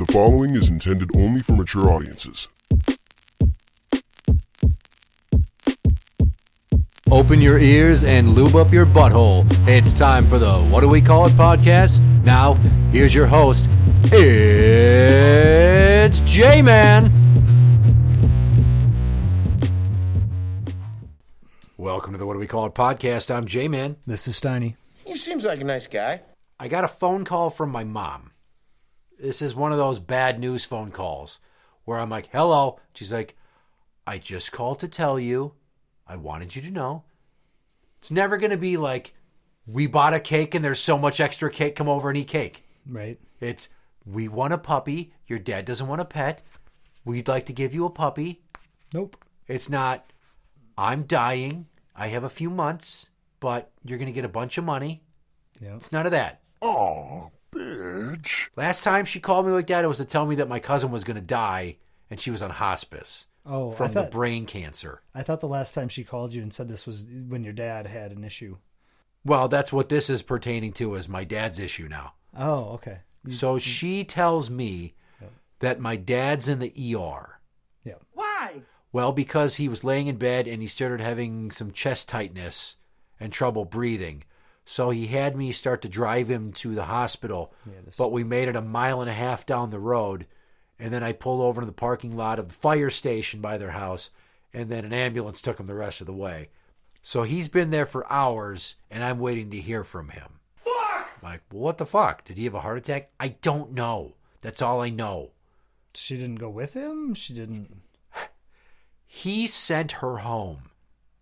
The following is intended only for mature audiences. Open your ears and lube up your butthole. It's time for the What Do We Call It podcast. Now, here's your host. It's Jmann. Welcome to the What Do We Call It podcast. I'm Jmann. This is Steiny. He seems like a nice guy. I got a phone call from my mom. This is one of those bad news phone calls where I'm like, hello. She's like, I just called to tell you. I wanted you to know. It's never going to be like, we bought a cake and there's so much extra cake, come over and eat cake. Right. It's, we want a puppy. Your dad doesn't want a pet. We'd like to give you a puppy. Nope. It's not, I'm dying. I have a few months, but you're going to get a bunch of money. Yeah. It's none of that. Aw, bitch. Last time she called me like that, it was to tell me that my cousin was going to die and she was on hospice from the brain cancer. I thought the last time she called you and said this was when your dad had an issue. Well, that's what this is pertaining to, is my dad's issue now. Oh, okay. So she tells me that my dad's in the ER. Yeah. Why? Well, because he was laying in bed and he started having some chest tightness and trouble breathing. So he had me start to drive him to the hospital, but we made it 1.5 miles down the road, and then I pulled over to the parking lot of the fire station by their house, and then an ambulance took him the rest of the way. So he's been there for hours, and I'm waiting to hear from him. Like, well, what the fuck? Did he have a heart attack? I don't know. That's all I know. She didn't go with him? She didn't... He sent her home.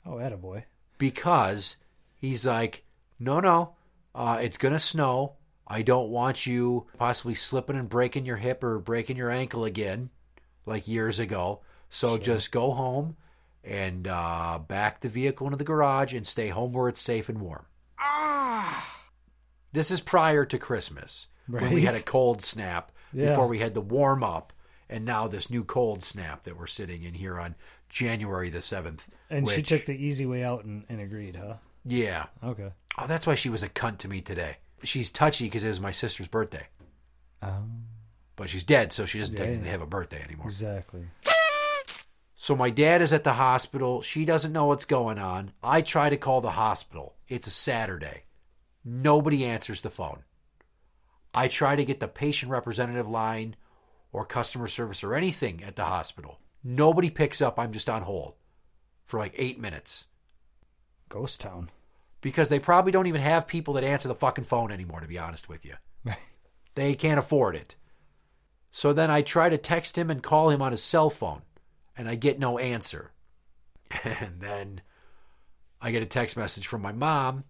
Oh, attaboy. Because he's like, no, it's going to snow. I don't want you possibly slipping and breaking your hip or breaking your ankle again, like years ago. So just go home and back the vehicle into the garage and stay home where it's safe and warm. This is prior to Christmas, when we had a cold snap before we had the warm up, and now this new cold snap that we're sitting in here on January the 7th. And she took the easy way out and agreed, huh? Yeah. Okay. Oh, that's why she was a cunt to me today. She's touchy because it was my sister's birthday. But she's dead, so she doesn't technically have a birthday anymore. Exactly. So my dad is at the hospital. She doesn't know what's going on. I try to call the hospital. It's a Saturday. Nobody answers the phone. I try to get the patient representative line or customer service or anything at the hospital. Nobody picks up. I'm just on hold for like 8 minutes. Ghost town. Because they probably don't even have people that answer the fucking phone anymore, to be honest with you. Right. They can't afford it. So then I try to text him and call him on his cell phone, and I get no answer. And then I get a text message from my mom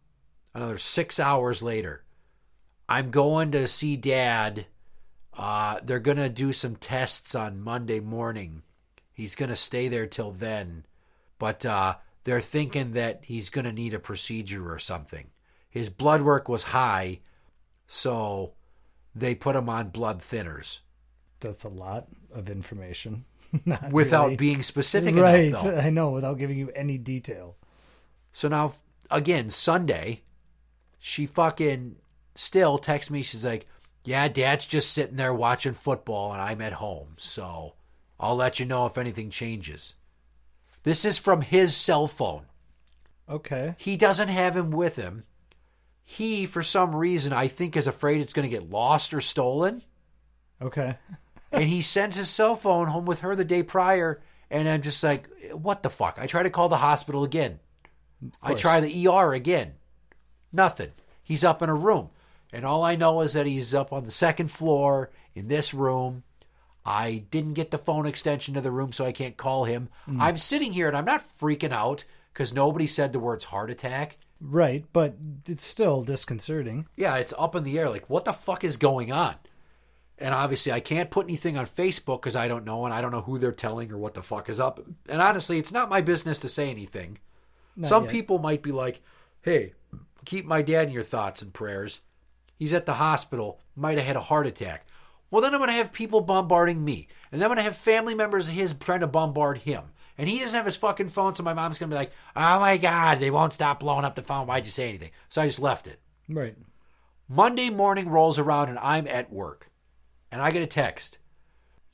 another 6 hours later. I'm going to see Dad. They're going to do some tests on Monday morning. He's going to stay there till then. But they're thinking that he's going to need a procedure or something. His blood work was high, so they put him on blood thinners. That's a lot of information. Without really being specific Right, enough, though. I know, without giving you any detail. So now, again, Sunday, she fucking still texts me. She's like, yeah, Dad's just sitting there watching football, and I'm at home, so I'll let you know if anything changes. This is from his cell phone. Okay. He doesn't have him with him. He, for some reason, I think is afraid it's going to get lost or stolen. Okay. And he sends his cell phone home with her the day prior, and I'm just like, what the fuck? I try to call the hospital again. I try the ER again. Nothing. He's up in a room. And all I know is that he's up on the second floor in this room. I didn't get the phone extension to the room, so I can't call him. I'm sitting here, and I'm not freaking out because nobody said the words heart attack. Right, but it's still disconcerting. Yeah, it's up in the air. Like, what the fuck is going on? And obviously, I can't put anything on Facebook because I don't know, and I don't know who they're telling or what the fuck is up. And honestly, it's not my business to say anything. Some people might be like, hey, keep my dad in your thoughts and prayers. He's at the hospital, might have had a heart attack. Well, then I'm going to have people bombarding me. And then I'm going to have family members of his trying to bombard him. And he doesn't have his fucking phone, so my mom's going to be like, oh my God, they won't stop blowing up the phone. Why'd you say anything? So I just left it. Right. Monday morning rolls around and I'm at work. And I get a text.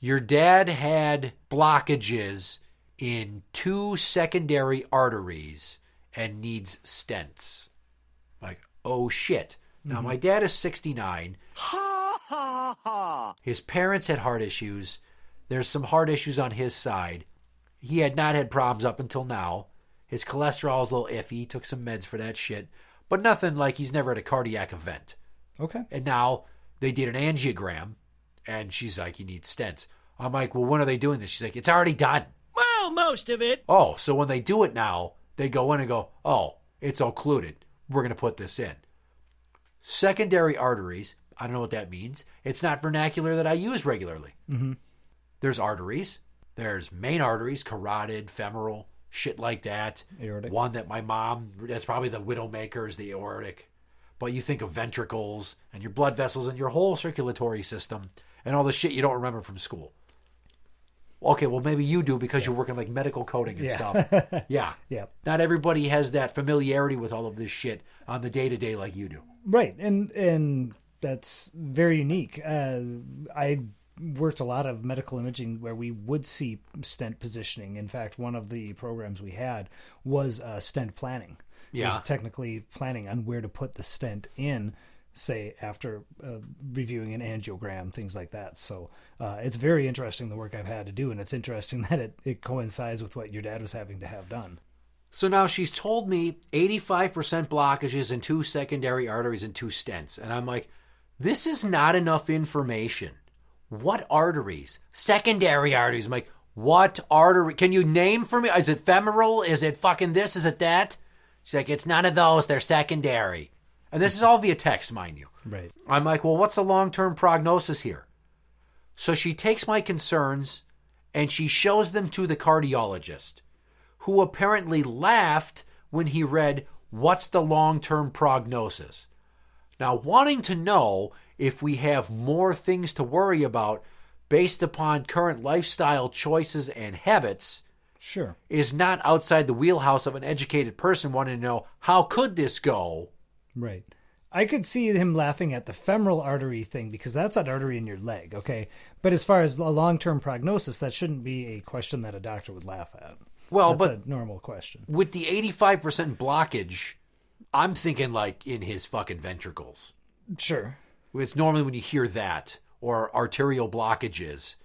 Your dad had blockages in 2 secondary arteries and needs stents. Like, oh shit. Now, my dad is 69. Ha ha ha. His parents had heart issues. There's some heart issues on his side. He had not had problems up until now. His cholesterol is a little iffy. He took some meds for that shit. But nothing like he's never had a cardiac event. Okay. And now they did an angiogram, and she's like, you need stents. I'm like, well, when are they doing this? She's like, it's already done. Well, most of it. Oh, so when they do it now, they go in and go, oh, it's occluded. We're going to put this in. Secondary arteries, I don't know what that means. It's not vernacular that I use regularly. Mm-hmm. There's arteries. There's main arteries, carotid, femoral, shit like that. Aortic. One that my mom, that's probably the widowmaker, is the aortic. But you think of ventricles and your blood vessels and your whole circulatory system and all the shit you don't remember from school. Okay, well, maybe you do because you're working like medical coding and stuff. Yeah. Yeah. Not everybody has that familiarity with all of this shit on the day-to-day like you do. Right. And that's very unique. I worked a lot of medical imaging where we would see stent positioning. In fact, one of the programs we had was stent planning. Yeah. It was technically planning on where to put the stent in, say, after reviewing an angiogram, things like that. So it's very interesting, the work I've had to do, and it's interesting that it coincides with what your dad was having to have done. So now she's told me 85% blockages in 2 secondary arteries and 2 stents. And I'm like, this is not enough information. What arteries? Secondary arteries. I'm like, what artery? Can you name for me? Is it femoral? Is it fucking this? Is it that? She's like, it's none of those. They're secondary. And this is all via text, mind you. Right. I'm like, well, what's the long-term prognosis here? So she takes my concerns and she shows them to the cardiologist, who apparently laughed when he read, what's the long-term prognosis? Now, wanting to know if we have more things to worry about based upon current lifestyle choices and habits Sure. is not outside the wheelhouse of an educated person wanting to know, how could this go? Right. I could see him laughing at the femoral artery thing because that's an artery in your leg, okay? But as far as a long-term prognosis, that shouldn't be a question that a doctor would laugh at. Well, That's but a normal question. with the 85% blockage, I'm thinking like in his fucking ventricles. Sure. It's normally when you hear that, or arterial blockages,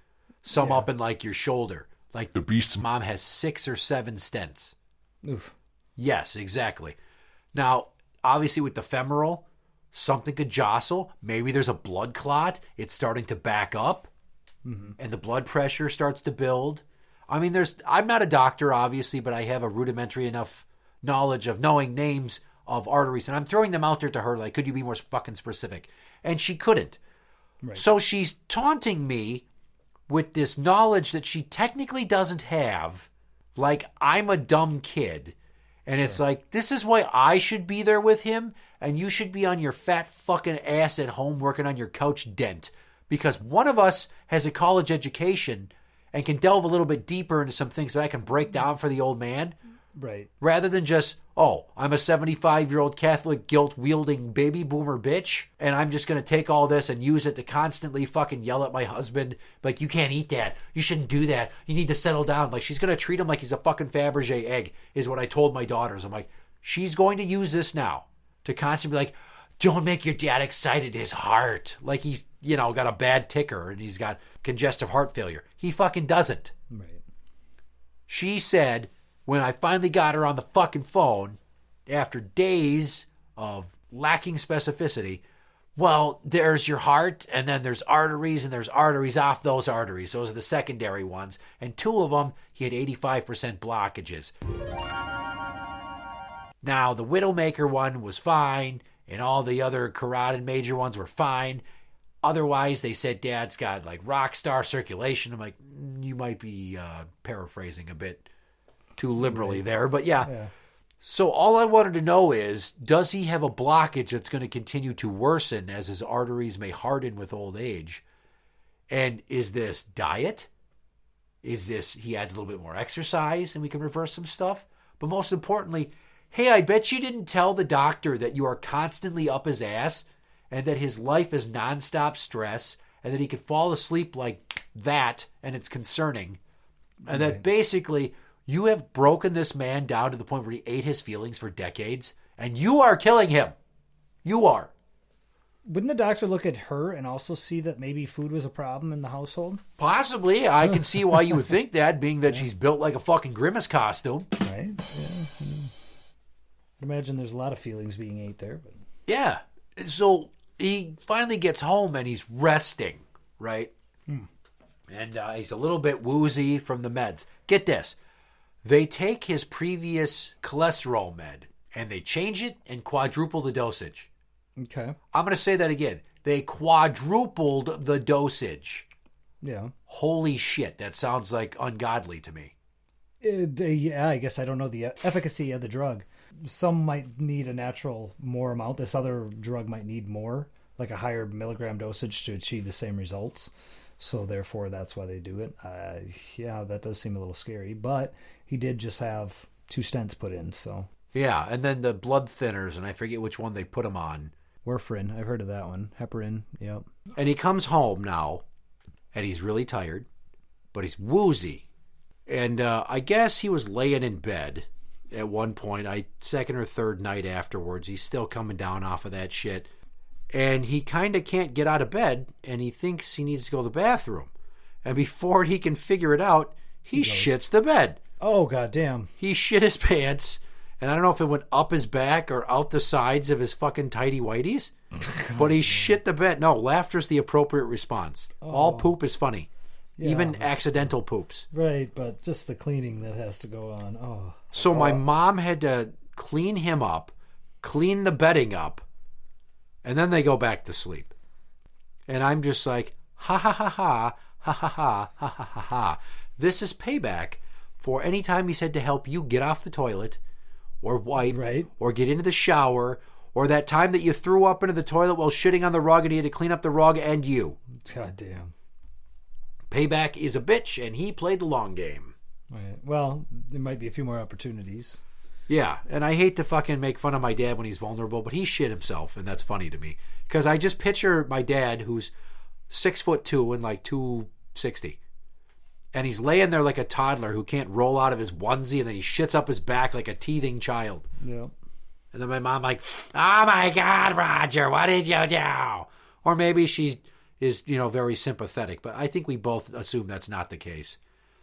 some up in like your shoulder. Like The beast's mom has 6 or 7 stents. Oof. Yes, exactly. Now, obviously with the femoral, something could jostle. Maybe there's a blood clot. It's starting to back up, and the blood pressure starts to build. I mean, I'm not a doctor, obviously, but I have a rudimentary enough knowledge of knowing names of arteries, and I'm throwing them out there to her, like, could you be more fucking specific? And she couldn't. Right. So she's taunting me with this knowledge that she technically doesn't have, like I'm a dumb kid. And it's like, this is why I should be there with him, and you should be on your fat fucking ass at home working on your couch dent. Because one of us has a college education and can delve a little bit deeper into some things that I can break down for the old man, Right. rather than just, oh, I'm a 75-year-old Catholic guilt-wielding baby boomer bitch, and I'm just going to take all this and use it to constantly fucking yell at my husband, like, you can't eat that. You shouldn't do that. You need to settle down. Like, she's going to treat him like he's a fucking Fabergé egg, is what I told my daughters. I'm like, she's going to use this now to constantly be like, don't make your dad excited, his heart. Like he's, got a bad ticker and he's got congestive heart failure. He fucking doesn't. Right. She said, when I finally got her on the fucking phone, after days of lacking specificity, well, there's your heart, and then there's arteries, and there's arteries off those arteries. Those are the secondary ones. And 2 of them, he had 85% blockages. Now, the Widowmaker one was fine, and all the other carotid major ones were fine. Otherwise, they said Dad's got, like, rock star circulation. I'm like, you might be paraphrasing a bit too liberally there, but yeah. So all I wanted to know is, does he have a blockage that's going to continue to worsen as his arteries may harden with old age? And is this diet? Is this he adds a little bit more exercise and we can reverse some stuff? But most importantly, hey, I bet you didn't tell the doctor that you are constantly up his ass and that his life is nonstop stress and that he could fall asleep like that, and it's concerning. And that basically you have broken this man down to the point where he ate his feelings for decades, and you are killing him. You are. Wouldn't the doctor look at her and also see that maybe food was a problem in the household? Possibly. I can see why you would think that, being that she's built like a fucking Grimace costume. Right? Yeah. I'd imagine there's a lot of feelings being ate there. But Yeah. So he finally gets home and he's resting, right? And he's a little bit woozy from the meds. Get this. They take his previous cholesterol med and they change it and quadruple the dosage. Okay. I'm going to say that again. They quadrupled the dosage. Yeah. Holy shit. That sounds like ungodly to me. Yeah, I guess I don't know the efficacy of the drug. Some might need a natural more amount. This other drug might need more, like a higher milligram dosage to achieve the same results. So therefore, that's why they do it. Yeah, that does seem a little scary. But he did just have 2 stents put in, so. Yeah, and then the blood thinners, and I forget which one they put him on. Warfarin, I've heard of that one. Heparin, yep. And he comes home now, and he's really tired, but he's woozy. And I guess he was laying in bed at one point, second or third night afterwards. He's still coming down off of that shit. And he kind of can't get out of bed, and he thinks he needs to go to the bathroom. And before he can figure it out, he shits the bed. Oh, goddamn. He shit his pants, and I don't know if it went up his back or out the sides of his fucking tighty whities, but he shit the bed. No, laughter's the appropriate response. All poop is funny. Yeah, even accidental poops. Right, but just the cleaning that has to go on. Oh. So my mom had to clean him up, clean the bedding up, and then they go back to sleep. And I'm just like, ha ha ha ha, ha ha ha, ha ha ha ha. This is payback for any time he said to help you get off the toilet, or wipe, right, or get into the shower, or that time that you threw up into the toilet while shitting on the rug and he had to clean up the rug and you. God damn. Payback is a bitch, and he played the long game. Right. Well, there might be a few more opportunities. Yeah, and I hate to fucking make fun of my dad when he's vulnerable, but he shit himself, and that's funny to me. Because I just picture my dad, who's 6'2" and like 260. And he's laying there like a toddler who can't roll out of his onesie, and then he shits up his back like a teething child. Yeah. And then my mom like, oh my God, Roger, what did you do? Or maybe she is, very sympathetic. But I think we both assume that's not the case.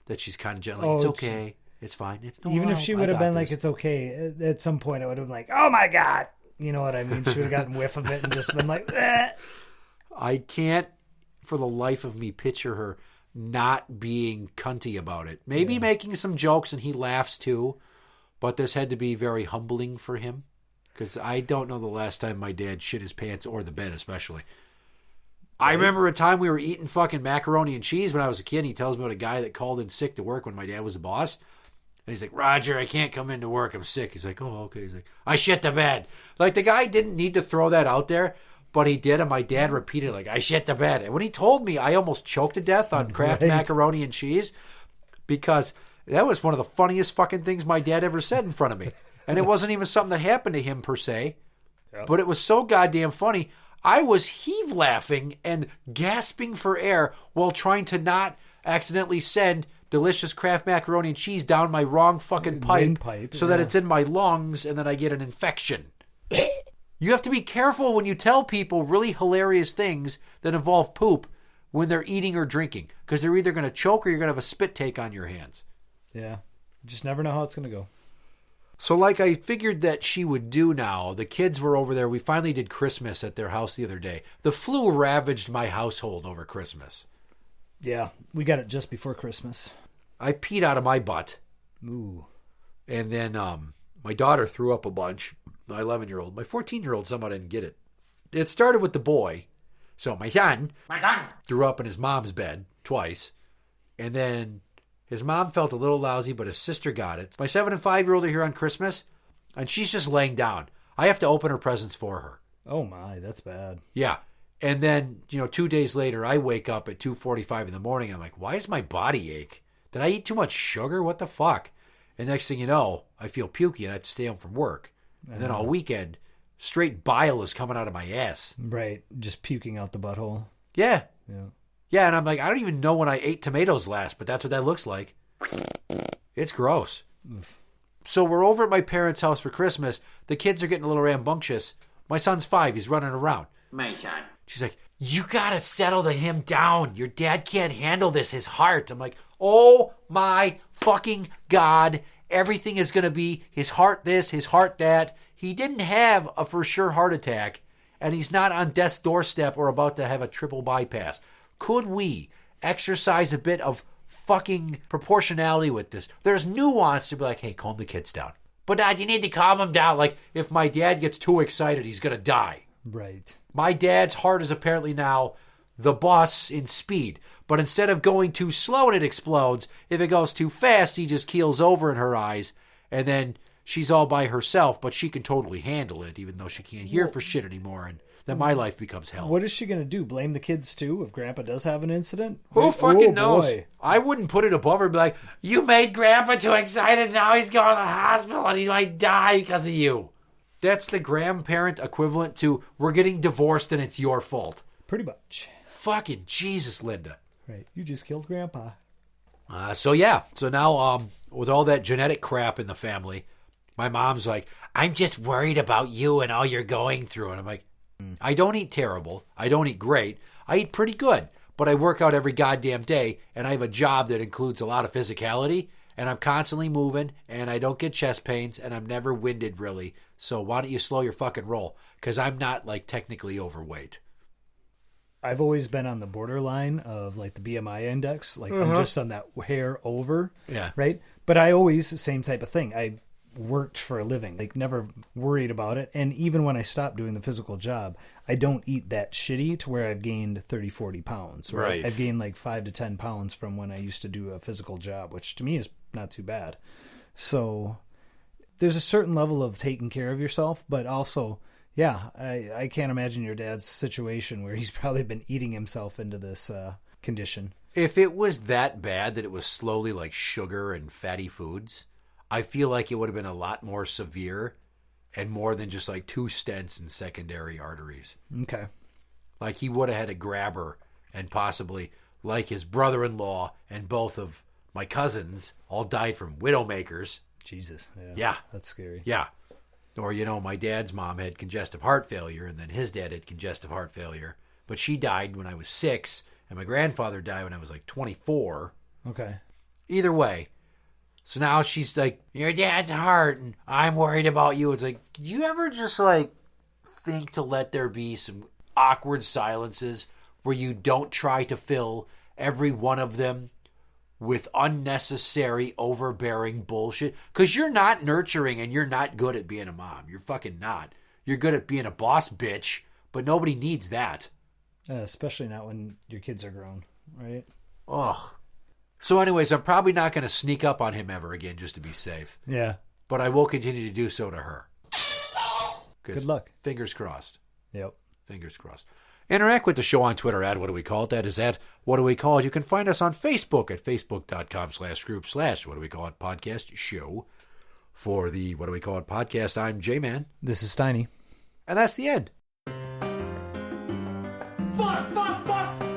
That she's kind of gentle. Like, it's okay. It's fine. It's no, even if she would have been like, it's okay, at some point I would have been like, oh my God. You know what I mean? She would have gotten whiff of it and just been like, eh. I can't for the life of me picture her not being cunty about it. Maybe making some jokes and he laughs too. But this had to be very humbling for him. Because I don't know the last time my dad shit his pants or the bed especially. I remember a time we were eating fucking macaroni and cheese when I was a kid. And he tells me about a guy that called in sick to work when my dad was the boss. And he's like, Roger, I can't come into work. I'm sick. He's like, oh, okay. He's like, I shit the bed. Like, the guy didn't need to throw that out there, but he did. And my dad repeated, like, I shit the bed. And when he told me, I almost choked to death on Kraft macaroni and cheese because that was one of the funniest fucking things my dad ever said in front of me. And it wasn't even something that happened to him per se, but it was so goddamn funny. I was heave laughing and gasping for air while trying to not accidentally send delicious Kraft macaroni and cheese down my wrong fucking pipe so that it's in my lungs and then I get an infection. You have to be careful when you tell people really hilarious things that involve poop when they're eating or drinking because they're either going to choke or you're going to have a spit take on your hands. Yeah. You just never know how it's going to go. So like I figured that she would do now, the kids were over there. We finally did Christmas at their house the other day. The flu ravaged my household over Christmas. Yeah, we got it just before Christmas. I peed out of my butt. Ooh. And then my daughter threw up a bunch, my 11-year-old. My 14-year-old somehow didn't get it. It started with the boy. So my son threw up in his mom's bed twice. And then his mom felt a little lousy, but his sister got it. My 7 and 5-year-old are here on Christmas, and she's just laying down. I have to open her presents for her. Oh, my, that's bad. Yeah. And then, 2 days later, I wake up at 2:45 in the morning. I'm like, why is my body ache? Did I eat too much sugar? What the fuck? And next thing you know, I feel pukey and I have to stay home from work. And then all weekend, straight bile is coming out of my ass. Right. Just puking out the butthole. Yeah. Yeah. Yeah, and I'm like, I don't even know when I ate tomatoes last, but that's what that looks like. It's gross. So we're over at my parents' house for Christmas. The kids are getting a little rambunctious. My son's 5. He's running around. My son. She's like, you got to settle him down. Your dad can't handle this, his heart. I'm like, oh my fucking God. Everything is going to be his heart this, his heart that. He didn't have a for sure heart attack, and he's not on death's doorstep or about to have a triple bypass. Could we exercise a bit of fucking proportionality with this? There's nuance to be like, hey, calm the kids down. But Dad, you need to calm him down. Like, if my dad gets too excited, he's going to die. Right. My dad's heart is apparently now the bus in speed. But instead of going too slow and it explodes, if it goes too fast, he just keels over in her eyes. And then she's all by herself, but she can totally handle it, even though she can't hear for shit anymore. And then my life becomes hell. What is she going to do? Blame the kids too if Grandpa does have an incident? Who fucking Oh, knows? boy. I wouldn't put it above her and be like, you made Grandpa too excited, now he's going to the hospital and he might die because of you. That's the grandparent equivalent to, we're getting divorced and it's your fault. Pretty much. Fucking Jesus, Linda. Right. You just killed Grandpa. So now with all that genetic crap in the family, my mom's like, I'm just worried about you and all you're going through. And I'm like, I don't eat terrible. I don't eat great. I eat pretty good. But I work out every goddamn day, and I have a job that includes a lot of physicality, and I'm constantly moving, and I don't get chest pains, and I'm never winded, really. So why don't you slow your fucking roll? Because I'm not, like, technically overweight. I've always been on the borderline of like the BMI index. Like I'm just on that hair over. Yeah. Right. But I always, same type of thing. I worked for a living, like never worried about it. And even when I stopped doing the physical job, I don't eat that shitty to where I've gained 30, 40 pounds. Right. I've gained like 5 to 10 pounds from when I used to do a physical job, which to me is not too bad. So there's a certain level of taking care of yourself, but also, yeah, I can't imagine your dad's situation where he's probably been eating himself into this condition. If it was that bad that it was slowly like sugar and fatty foods, I feel like it would have been a lot more severe and more than just like 2 stents in secondary arteries. Okay. Like he would have had a grabber and possibly, like his brother-in-law and both of my cousins, all died from widowmakers. Jesus. Yeah. That's scary. Yeah. Or, my dad's mom had congestive heart failure, and then his dad had congestive heart failure. But she died when I was 6, and my grandfather died when I was like 24. Okay. Either way. So now she's like, your dad's heart, and I'm worried about you. It's like, do you ever just like think to let there be some awkward silences where you don't try to fill every one of them with unnecessary, overbearing bullshit? Because you're not nurturing and you're not good at being a mom. You're fucking not. You're good at being a boss bitch, but nobody needs that. Especially not when your kids are grown, right? Ugh. So anyways, I'm probably not going to sneak up on him ever again just to be safe. Yeah. But I will continue to do so to her. Good luck. Fingers crossed. Yep. Fingers crossed. Interact with the show on Twitter at What Do We Call It? That is at What Do We Call It? You can find us on Facebook at facebook.com/group/What Do We Call It podcast show. For the What Do We Call It podcast, I'm Jmann. This is Steiny. And that's the end. Fuck, fuck, fuck.